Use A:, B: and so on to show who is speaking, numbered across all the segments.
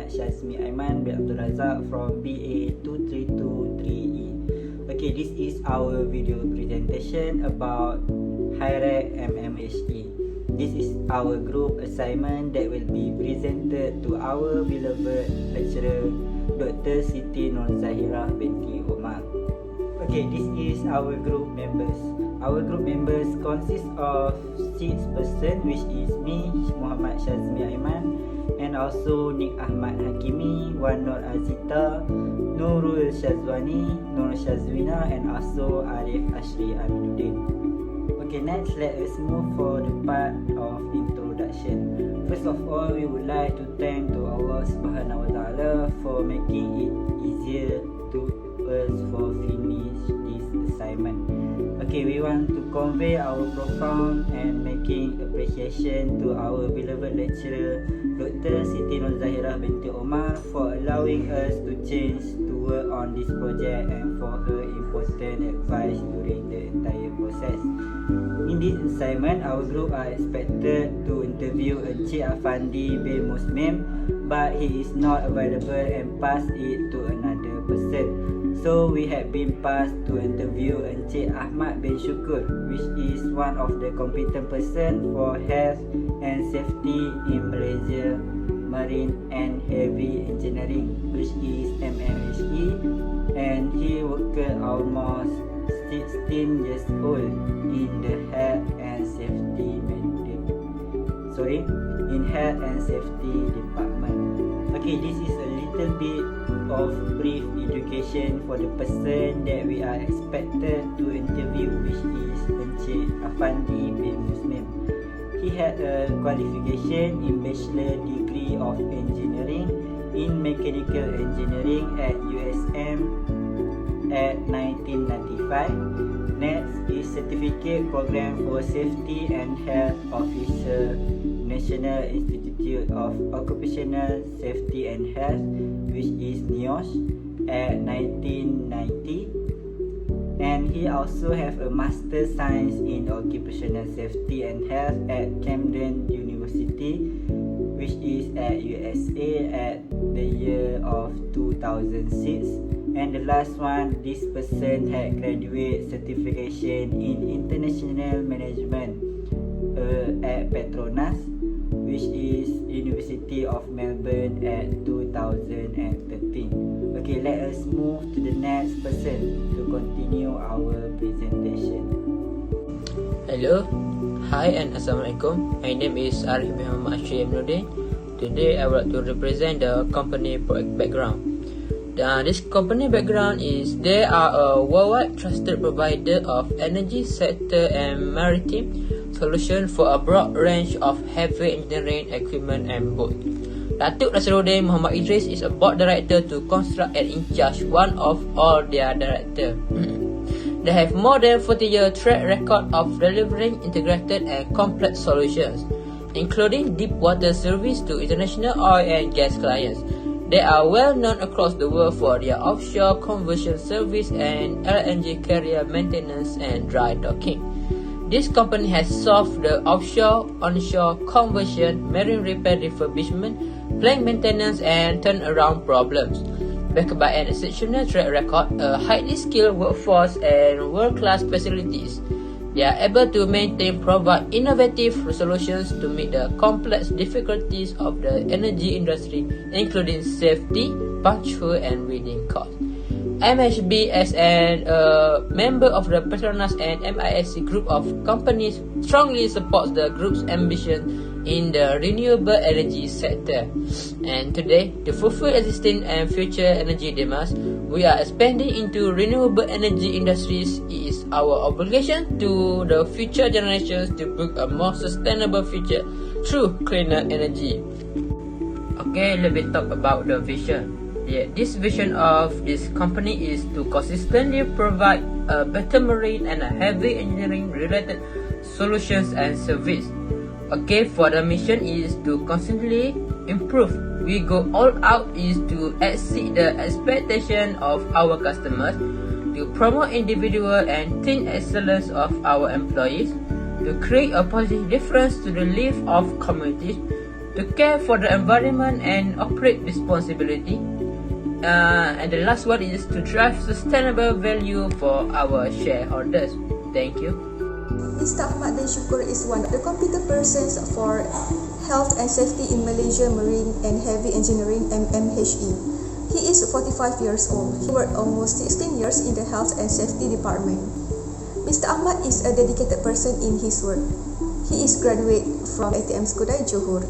A: Shazmi Aiman bin Abdul Razak from BA 2323E. Okay, this is our video presentation about Mmhe Mmhe. This is our group assignment that will be presented to our beloved lecturer Dr. Siti Nur Zahirah binti Omar. Okay, this is our group members. Our group members consist of 6 persons, which is me, Muhammad Shazmi Aiman, and also Nik Ahmad Hakimi, Wan Nur Azita, Nurul Shazwani, Nur Shazwina, and also Arif Ashri Aminuddin. Okay, next let us move for the part of introduction. First of all, we would like to thank to Allah Subhanahu Wa Taala for making it easier to us for finish this assignment. Okay, we want to convey our profound and making appreciation to our beloved lecturer Dr. Siti Nur Zahirah binti Omar for allowing us to change to work on this project and for her important advice during the entire process. In this assignment, our group are expected to interview Encik Afandi bin Muslim, but he is not available and pass it to another person. So we have been passed to interview Encik Ahmad bin Syukur, which is one of the competent person for health and safety in Malaysia Marine and Heavy Engineering, which is Mmhe, and he worked almost 16 years old in the health and safety department. Okay, this is a little bit of brief education for the person that we are expected to interview, which is Encik Afandi bin Muslim. He had a qualification in Bachelor Degree of Engineering in Mechanical Engineering at USM at 1995. Next is Certificate Program for Safety and Health Officer, National Institute of Occupational Safety and Health, which is NIOSH, at 1990. And he also have a Master Science in Occupational Safety and Health at Camden University, which is at USA at the year of 2006. And the last one, this person had graduate certification in International Management at Petronas, which is University of Melbourne at 2013. Okay, let us move to the next person to continue our presentation.
B: Hello, hi and Assalamualaikum. My name is Arif Muhammad Ashri Aminuddin. Today I would like to represent the company background. This company background is they are a worldwide trusted provider of energy sector and maritime solution for a broad range of heavy engineering equipment and boats. Datuk Nasruddin Muhammad Idris is a board director to construct and in charge one of all their directors. They have more than 40-year track record of delivering integrated and complex solutions, including deep water service to international oil and gas clients. They are well known across the world for their offshore conversion service and LNG carrier maintenance and dry docking. This company has solved the offshore, onshore conversion, marine repair refurbishment, plant maintenance and turnaround problems. Backed by an exceptional track record, a highly skilled workforce and world-class facilities, they are able to provide innovative solutions to meet the complex difficulties of the energy industry, including safety, punctual and reading costs. MHB as a member of the Petronas and MISC group of companies strongly supports the group's ambition in the renewable energy sector. And today, to fulfill existing and future energy demands, we are expanding into renewable energy industries. It is our obligation to the future generations to build a more sustainable future through cleaner energy. Okay, let me talk about the vision. This vision of this company is to consistently provide a better marine and a heavy engineering related solutions and service. Okay, for the mission is to constantly improve. We go all out is to exceed the expectation of our customers, to promote individual and team excellence of our employees, to create a positive difference to the life of communities, to care for the environment and operate responsibly. And the last one is to drive sustainable value for our shareholders. Thank you.
C: Mr. Ahmad bin Syukur is one of the competent persons for health and safety in Malaysia Marine and Heavy Engineering (Mmhe). He is 45 years old. He worked almost 16 years in the health and safety department. Mr. Ahmad is a dedicated person in his work. He is graduate from ATM Skudai, Johor.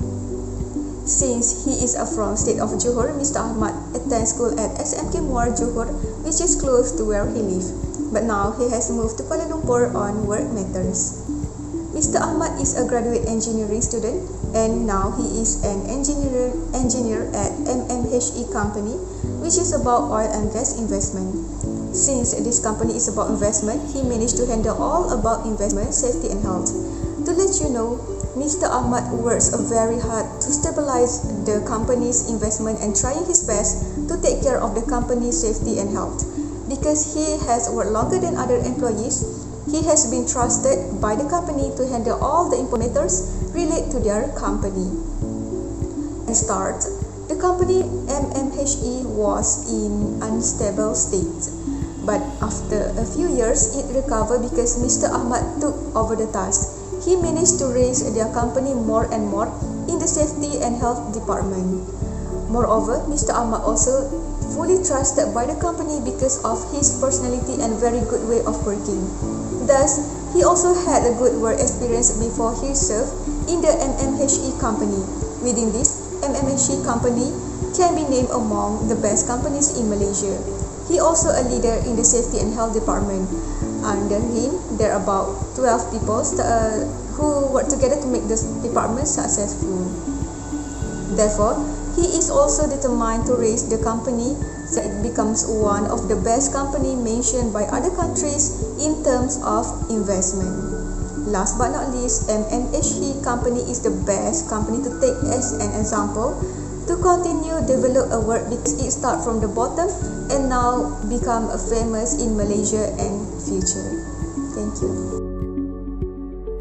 C: Since he is from state of Johor, Mr. Ahmad attends school at SMK Muar, Johor, which is close to where he lives. But now he has moved to Kuala Lumpur on work matters. Mr. Ahmad is a graduate engineering student and now he is an engineer at Mmhe company, which is about oil and gas investment. Since this company is about investment, he managed to handle all about investment, safety and health. To let you know, Mr. Ahmad works very hard to stabilize the company's investment and trying his best to take care of the company's safety and health. Because he has worked longer than other employees, he has been trusted by the company to handle all the important matters related to their company. At start, the company Mmhe was in unstable state. But after a few years, it recovered because Mr. Ahmad took over the task. He managed to raise their company more and more in the safety and health department. Moreover, Mr. Ahmad also fully trusted by the company because of his personality and very good way of working. Thus, he also had a good work experience before he served in the Mmhe company. Within this, Mmhe company can be named among the best companies in Malaysia. He also a leader in the safety and health department. Under him, there are about 12 people who work together to make this department successful. Therefore, he is also determined to raise the company so it becomes one of the best company mentioned by other countries in terms of investment. Last but not least, Mmhe company is the best company to take as an example to continue develop a work because it start from the bottom and now become famous in Malaysia and future. Thank you.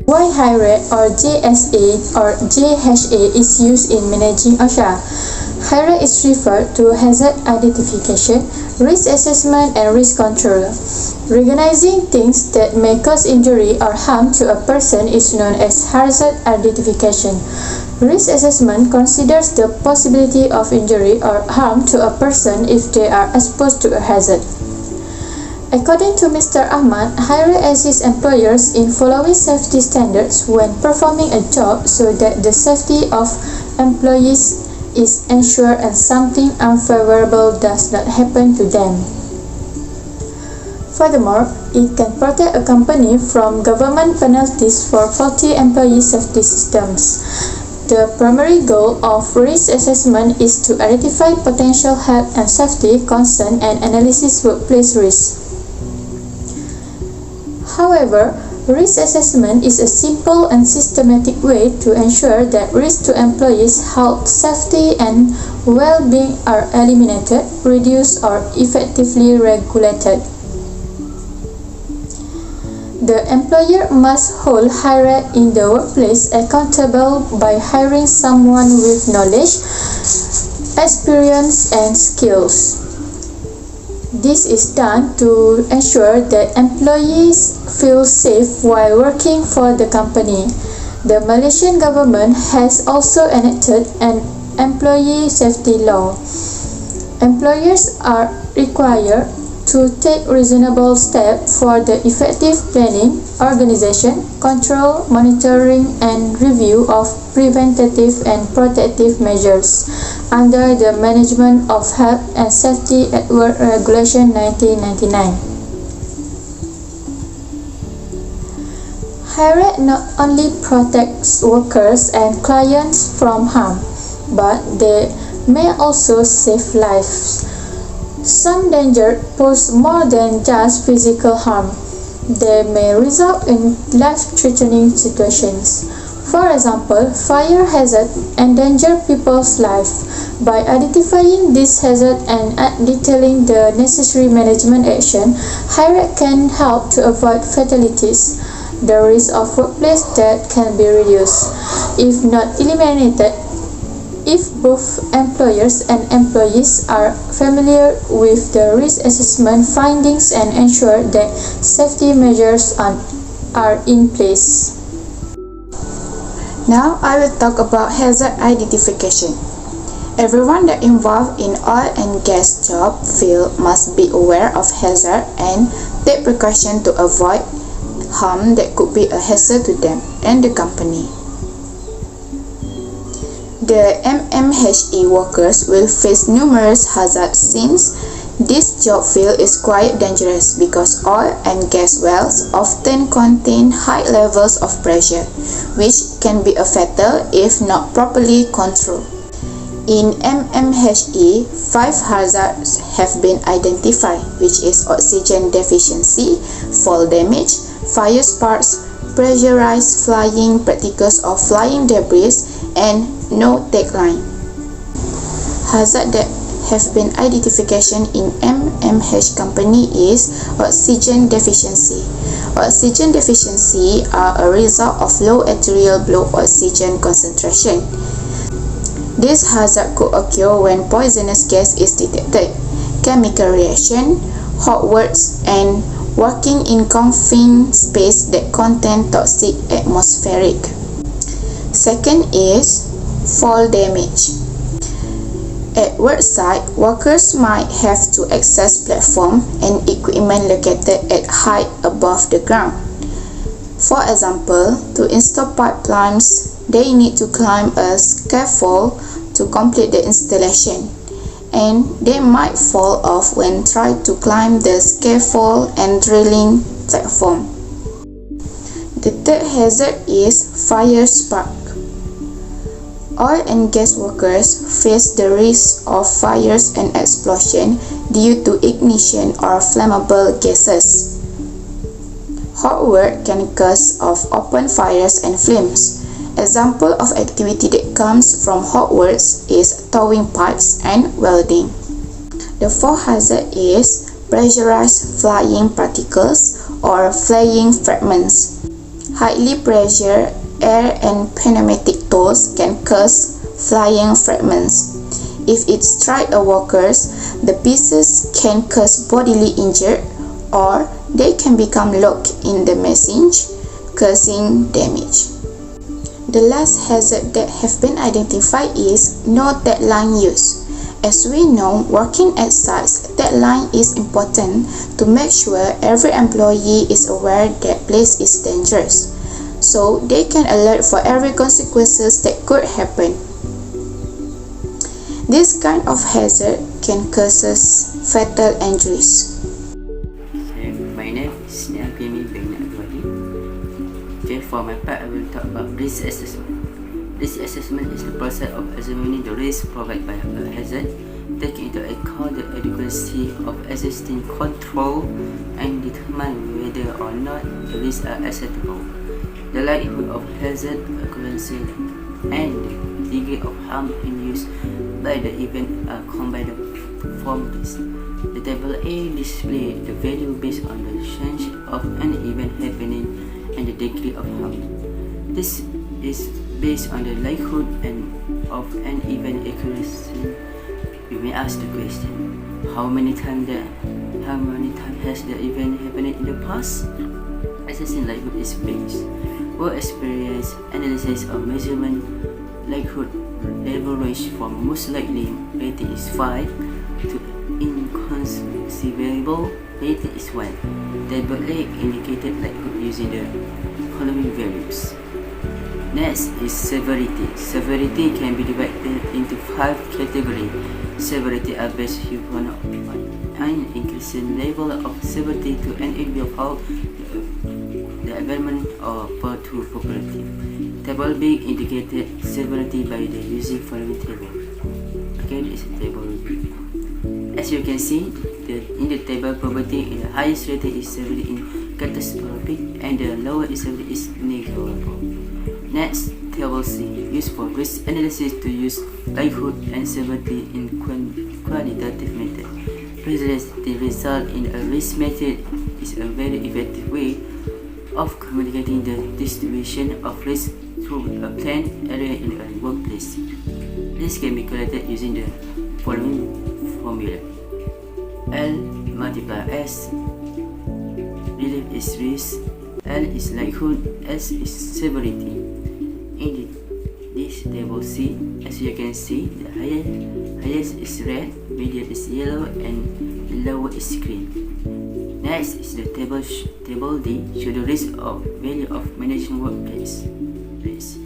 D: Why HIRE or JSA or JHA is used in managing OSHA? HIRE is referred to hazard identification, risk assessment and risk control. Recognizing things that may cause injury or harm to a person is known as hazard identification. Risk assessment considers the possibility of injury or harm to a person if they are exposed to a hazard. According to Mr. Ahmad, HIRE assists employers in following safety standards when performing a job so that the safety of employees is ensured and something unfavorable does not happen to them. Furthermore, it can protect a company from government penalties for faulty employee safety systems. The primary goal of risk assessment is to identify potential health and safety concerns and analyze workplace risks. However, risk assessment is a simple and systematic way to ensure that risks to employees' health, safety, and well-being are eliminated, reduced, or effectively regulated. The employer must hold HIRE in the workplace accountable by hiring someone with knowledge, experience, and skills. This is done to ensure that employees feel safe while working for the company. The Malaysian government has also enacted an employee safety law. Employers are required to take reasonable steps for the effective planning, organization, control, monitoring, and review of preventative and protective measures under the Management of Health and Safety at Work Regulation 1999. HIRE not only protects workers and clients from harm, but they may also save lives. Some danger pose more than just physical harm. They may result in life-threatening situations. For example, fire hazard endanger people's life. By identifying this hazard and detailing the necessary management action, HIRE can help to avoid fatalities. The risk of workplace death can be reduced, if not eliminated, if both employers and employees are familiar with the risk assessment findings and ensure that safety measures are in place.
E: Now I will talk about hazard identification. Everyone that involved in oil and gas job field must be aware of hazard and take precaution to avoid harm that could be a hazard to them and the company. The Mmhe workers will face numerous hazards since this job field is quite dangerous because oil and gas wells often contain high levels of pressure, which can be fatal if not properly controlled. In Mmhe, 5 hazards have been identified, which is oxygen deficiency, fall damage, fire sparks, pressurized flying particles or flying debris, and no tagline. Hazard that have been identification in Mmhe company is oxygen deficiency. Oxygen deficiency are a result of low arterial blood oxygen concentration. This hazard could occur when poisonous gas is detected, chemical reaction, hot works, and working in confined space that contain toxic atmospheric. Second is fall damage. At work site, workers might have to access platform and equipment located at height above the ground. For example, to install pipelines, they need to climb a scaffold to complete the installation, and they might fall off when trying to climb the scaffold and drilling platform. The third hazard is fire spark. Oil and gas workers face the risk of fires and explosion due to ignition or flammable gases. Hot work can cause of open fires and flames. Example of activity that comes from hot works is towing pipes and welding. The fourth hazard is pressurized flying particles or flying fragments. Highly pressured air and pneumatic tools can cause flying fragments. If it strikes a worker, the pieces can cause bodily injury or they can become locked in the machine, causing damage. The last hazard that have been identified is no deadline use. As we know, working at sites, deadline is important to make sure every employee is aware that place is dangerous, so they can alert for every consequences that could happen. This kind of hazard can cause fatal injuries.
F: My name is Mmhe. Okay, for my part, I will talk about risk assessment. Risk assessment is the process of examining the risk provided by a hazard, taking into account the adequacy of existing control and determine whether or not the risks are acceptable. The likelihood of hazard occurrence and the degree of harm induced by the event are combined from this. The table A displays the value based on the chance of an event happening and the degree of harm. This is based on the likelihood of an event occurring. You may ask the question, how many times has the event happened in the past? Assessing likelihood is based on experience, analysis, or measurement. Likelihood level range from most likely rating is 5 to inconceivable rating is 1. Table A indicated likelihood using the following values. Next is severity. Severity can be divided into 5 categories. Severity are based upon an increasing level of severity to an area of how the environment or to popularity. Table B indicated severity by the using following table. Okay, this is table B. As you can see, in the table property, the highest rating is severity in catastrophic and the lowest severity is negligible. Next, table C, used for risk analysis to use likelihood and severity in quantitative method. The result in a risk method is a very effective way of communicating the distribution of risk through a planned area in a workplace. This can be calculated using the following formula. L multiplied S, relief is risk, L is likelihood, S is severity. In this table C, as you can see, the highest is red, medium is yellow, and the lower is green. Next is the table D, show the risk of value of managing workplace risk.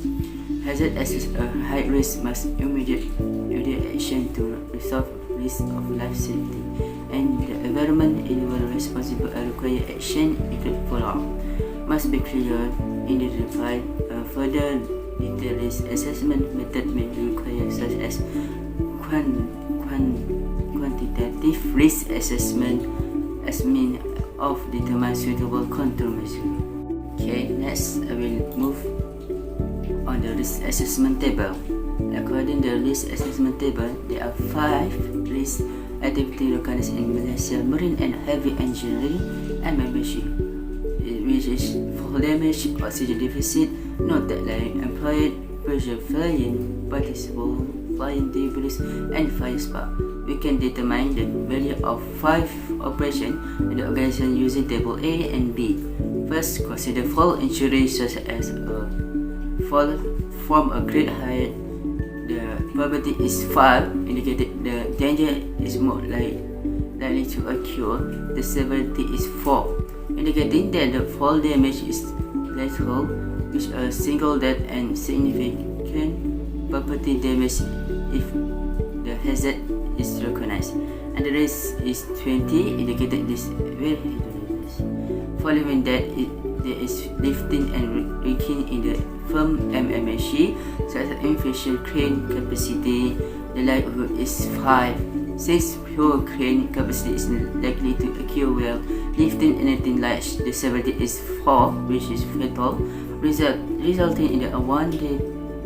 F: Hazard as a high risk must immediate action to resolve risk of life safety, and the environment individual responsible require action include follow-up. Must be clear, identified. Further detailed risk assessment method may be required, such as quantitative risk assessment as means of determining suitable control measure. Okay, next I will move on the risk assessment table. According to the risk assessment table, there are 5 risk activity recognized in Malaysia Marine and Heavy Engineering (Mmhe), which is fall damage, oxygen deficit, noted like employed, pressure flying, participle, flying debris, and fire spark. We can determine the value of 5 operations in the organization using table A and B. First, consider fall injury such as a fall from a great height. The probability is 5, indicating the danger is more likely to occur. The severity is 4, indicating that the fall damage is lethal, with a single death and significant property damage if the hazard is recognized. And the risk is 20, indicating this very hazardous. Following that, there is lifting and rigging in the firm Mmhe, such as insufficient crane capacity. The likelihood is 5. Since pure crane capacity is likely to occur while lifting anything large, the severity is 4, which is fatal, resulting in a 1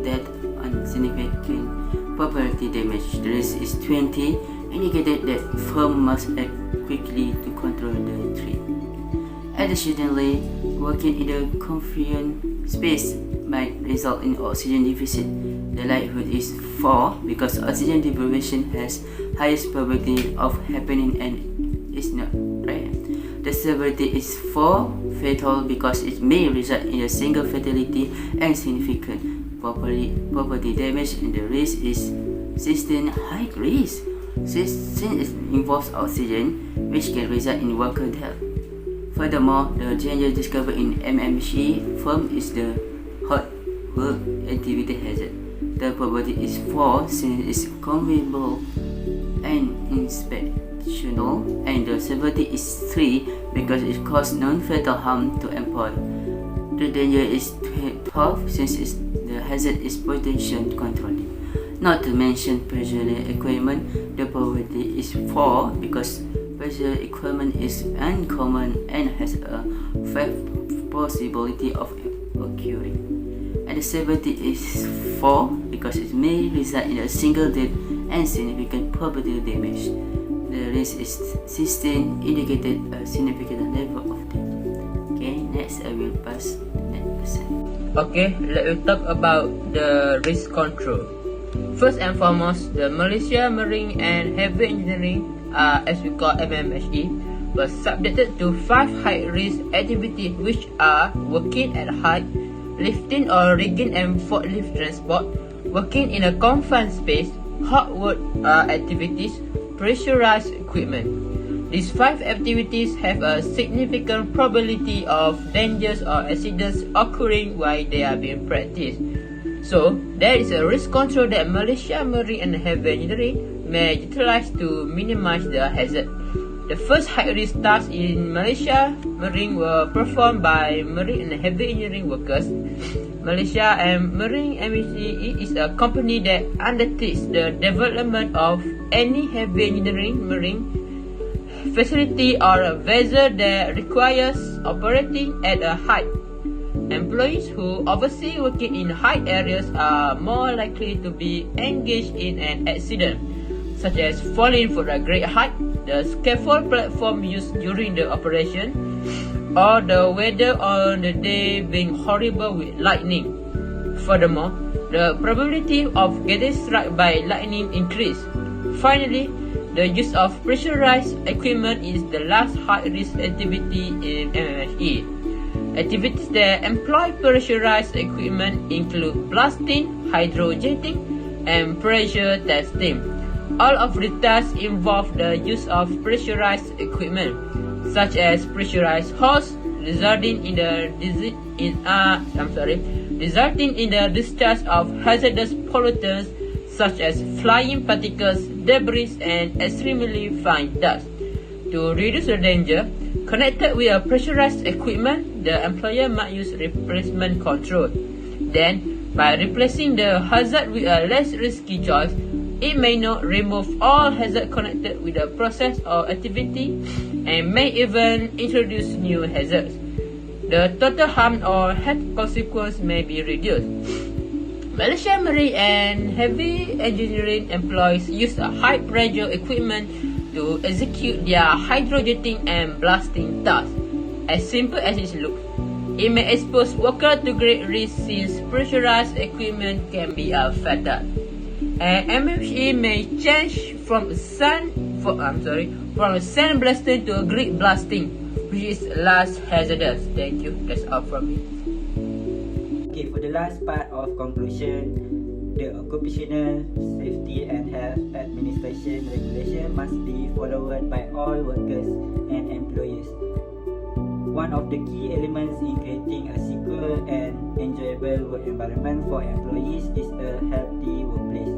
F: death and significant property damage. The risk is 20, indicating that firm must act quickly to control the threat. Additionally, working in a confined space might result in oxygen deficit. The likelihood is 4 because oxygen deprivation has highest probability of happening and is not rare. The severity is 4, fatal because it may result in a single fatality and significant property damage, and the risk is 16, high risk since it involves oxygen, which can result in worker death. Furthermore, the danger discovered in Mmhe firm is the hot work activity hazard. The probability is 4 since it's conveyable and inspectional, and the severity is 3 because it causes non-fatal harm to employee. The danger is 12 since the hazard is potential controlling. Not to mention pressure equipment, the probability is 4 because pressure equipment is uncommon and has a fair possibility of occurring. And the severity is 4 because it may result in a single death and significant property damage. The risk is 16, indicated a significant level of death. Okay, next I will pass the next person.
B: Okay, let me talk about the risk control. First and foremost, the Malaysia Marine and Heavy Engineering, as we call Mmhe, was subjected to 5 high-risk activities, which are working at height, lifting or rigging and forklift transport, working in a confined space, hot work activities, pressurized equipment. These 5 activities have a significant probability of dangers or accidents occurring while they are being practiced. So, there is a risk control that Malaysia Marine and Heavy Engineering may utilize to minimize the hazard. The first high-risk tasks in Malaysia Marine were performed by Marine and Heavy Engineering workers. Malaysia and Marine Mmhe is a company that undertakes the development of any heavy engineering marine facility or a vessel that requires operating at a height. Employees who oversee working in height areas are more likely to be engaged in an accident, such as falling from a great height, the scaffold platform used during the operation, or the weather on the day being horrible with lightning. Furthermore, the probability of getting struck by lightning increase. Finally, the use of pressurized equipment is the last high-risk activity in MMHE. Activities that employ pressurized equipment include blasting, hydrojetting, and pressure testing. All of the tasks involve the use of pressurized equipment, such as pressurized hose, resulting in the discharge of hazardous pollutants such as flying particles, debris, and extremely fine dust. To reduce the danger connected with a pressurized equipment, the employer might use replacement control. Then, by replacing the hazard with a less risky choice, it may not remove all hazards connected with the process or activity and may even introduce new hazards. The total harm or health consequence may be reduced. Malaysia Marine and Heavy Engineering employs use a high-pressure equipment to execute their hydrojetting and blasting tasks. As simple as it looks, it may expose workers to great risk since pressurized equipment can be fatal. And MMHE may change from sand blasting to a grid blasting, which is less hazardous. Thank you. That's all from me.
A: Okay, for the last part of conclusion, the Occupational Safety and Health Administration regulation must be followed by all workers and employees. One of the key elements in creating a secure and enjoyable work environment for employees is a healthy workplace.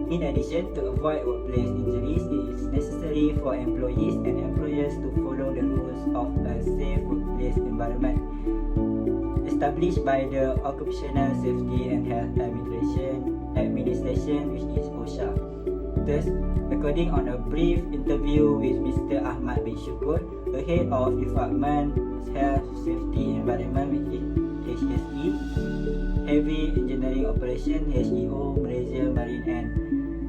A: In addition, to avoid workplace injuries, it is necessary for employees and employers to follow the rules of a safe workplace environment established by the Occupational Safety and Health Administration, which is OSHA. Thus, according on a brief interview with Mr. Ahmad bin Syukur, the head of Department Health Safety Environment, which is HSE, Heavy Engineering Operation, HEO, Malaysia Marine and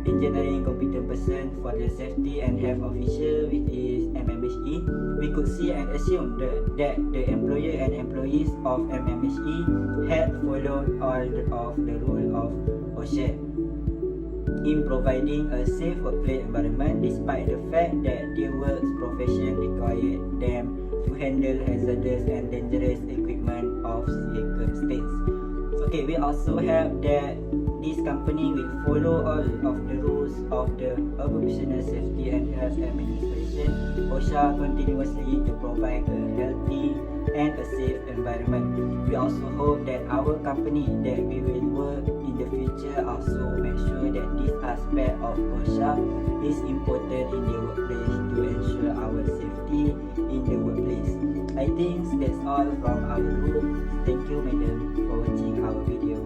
A: Engineering Competent Person for the Safety and Health Official, which is MMHE, we could see and assume that the employer and employees of MMHE had followed all of the rules of OSHA in providing a safe workplace environment, despite the fact that their work profession required them to handle hazardous and dangerous equipment of circumstance. Okay, we also have that this company will follow all of the rules of the Occupational Safety and Health Administration, OSHA, continuously to provide a healthy and a safe environment. We also hope that our company that we will work in the future also make sure that this aspect of OSHA is important in the workplace to ensure our safety in the workplace. I think that's all from our group. Thank you, madam, for watching our video.